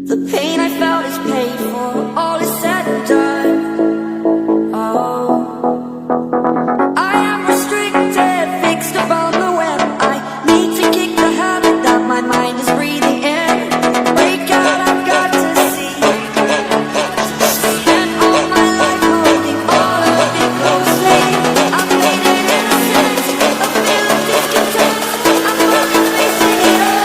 The pain I felt is paid for, all is said and done. Oh, I am restricted, fixed upon the web. I need to kick the habit that my mind is breathing in. Break out, I've got to see. Spent all my life holding all of it closely. I've made it innocent, a feel of discontent. I'm running, facing it all.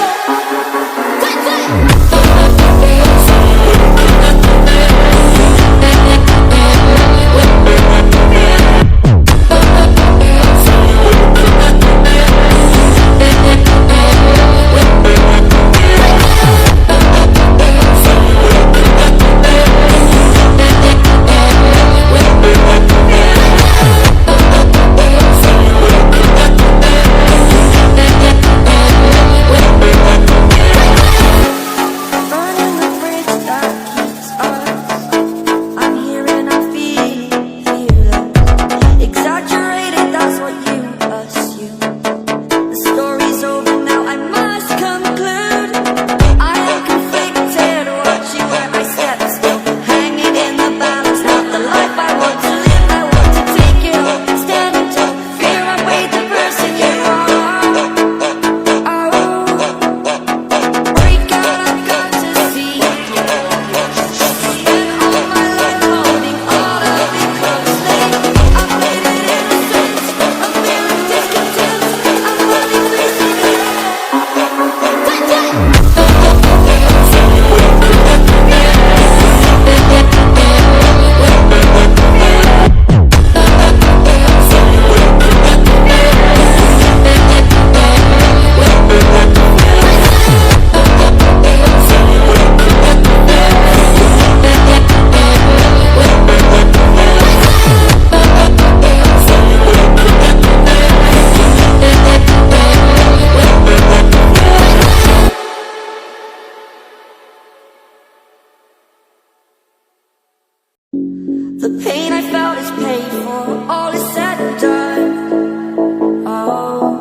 The pain I felt is paid for, all is said and done. Oh,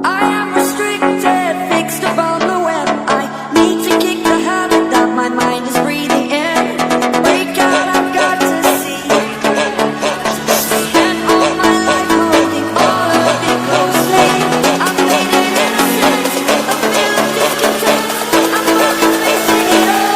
I am restricted, fixed upon the web. I need to kick the habit that my mind is breathing in. Break out, I've got to see. Spent all my life holding all of it closely. I've made it innocent, a feel of discontent. I'm running, facing it all.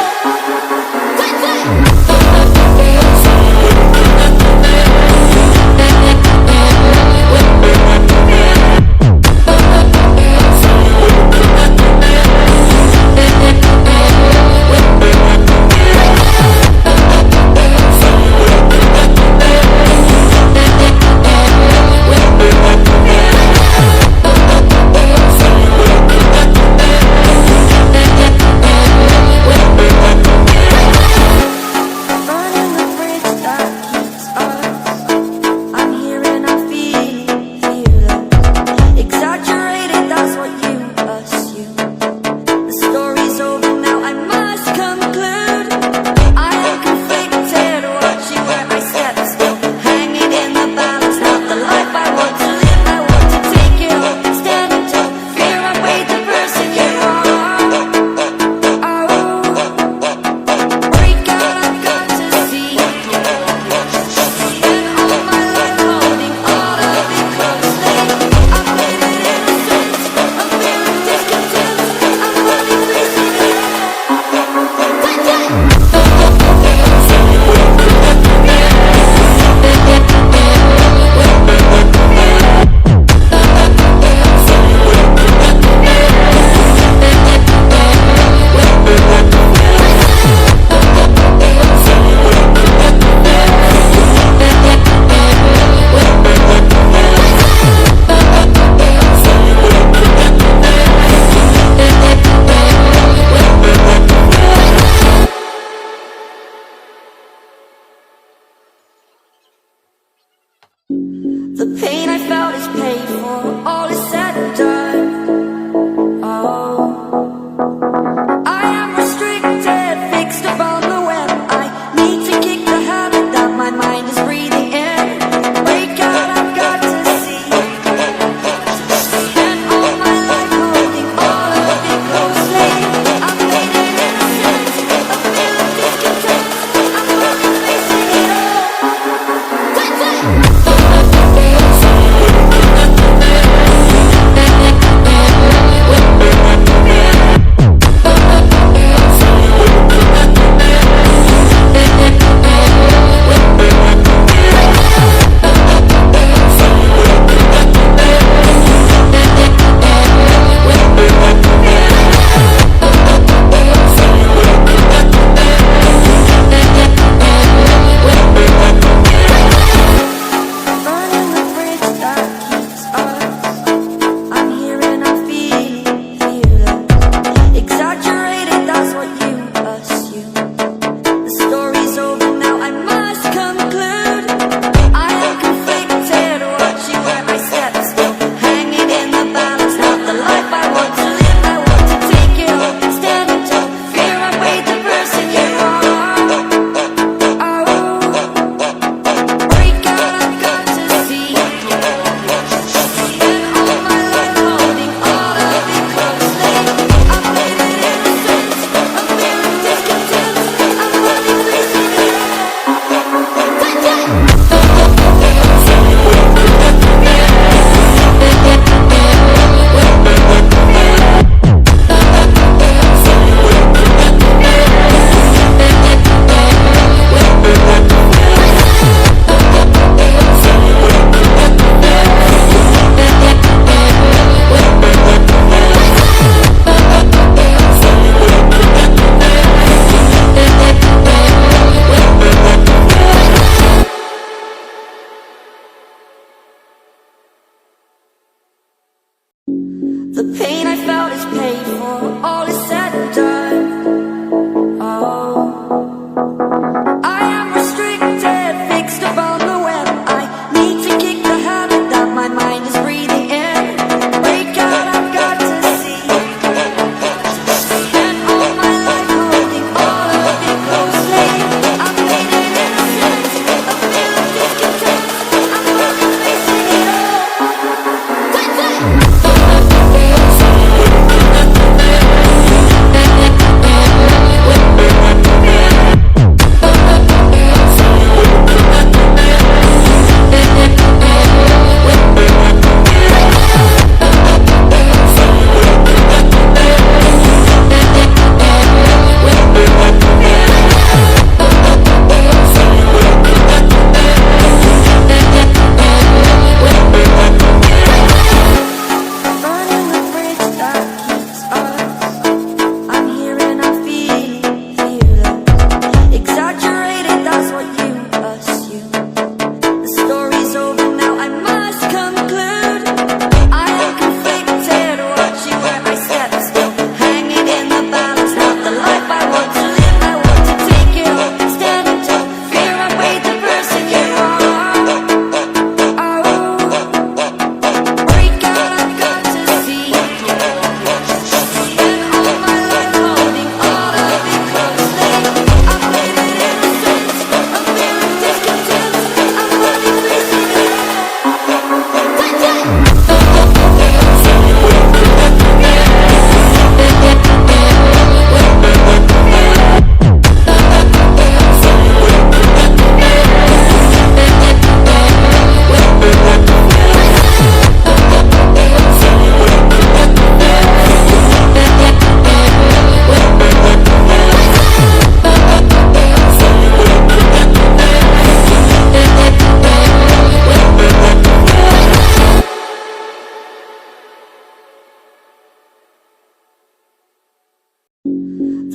The pain I felt is paid for, all is said and done. Oh, I am restricted, fixed upon the web. I need to kick the habit that my mind is breathing in. Break out, I've got to see. Spent all my life holding all of it closely. I've made it innocent.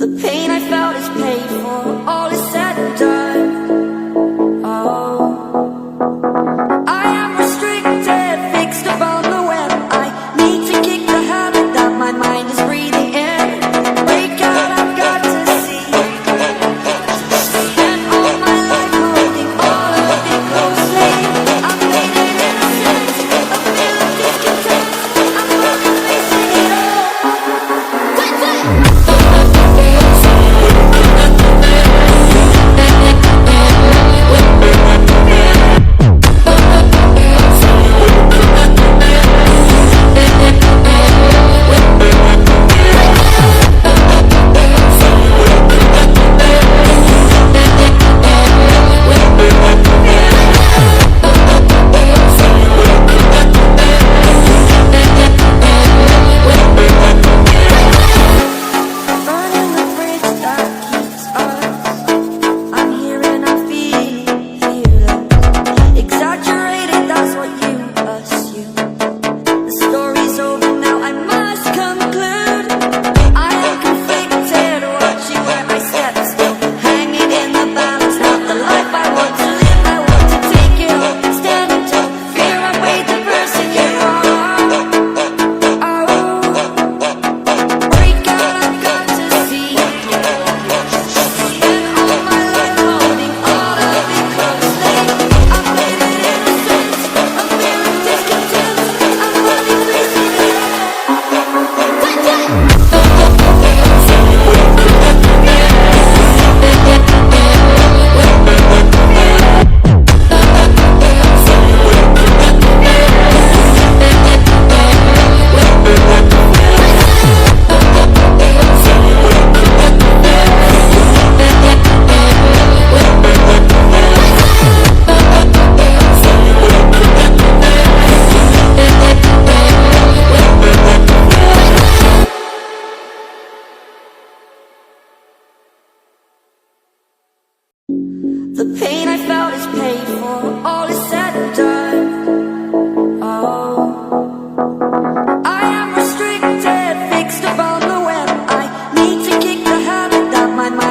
The pain I felt is paid for, all is said and done. Oh, I am restricted, fixed upon the web. I need to kick the habit that my mind is breathing in. Break out, I've got to see. Spent all my life holding all of it closely. I've made it innocent, a feel of discontent. I'm running, facing it all. Burning the bridge that keeps us. I'm here and I'm feeling fearless. Exaggerated, that's what you assume. The story's over now, I must conclude. I am conflicted, watching where I step still. Hanging in the balance, not the life I want to live. I want to take it all, standing tall. Fear I weighed the person you are. Oh, break out, I've got to see. Spent all my life holding all of it closely. I've made it innocent, a feel of discontent. I'm running, facing it all. The pain I felt is paid for, all is said and done. Oh, I am restricted, fixed upon the web. I need to kick the habit that my mind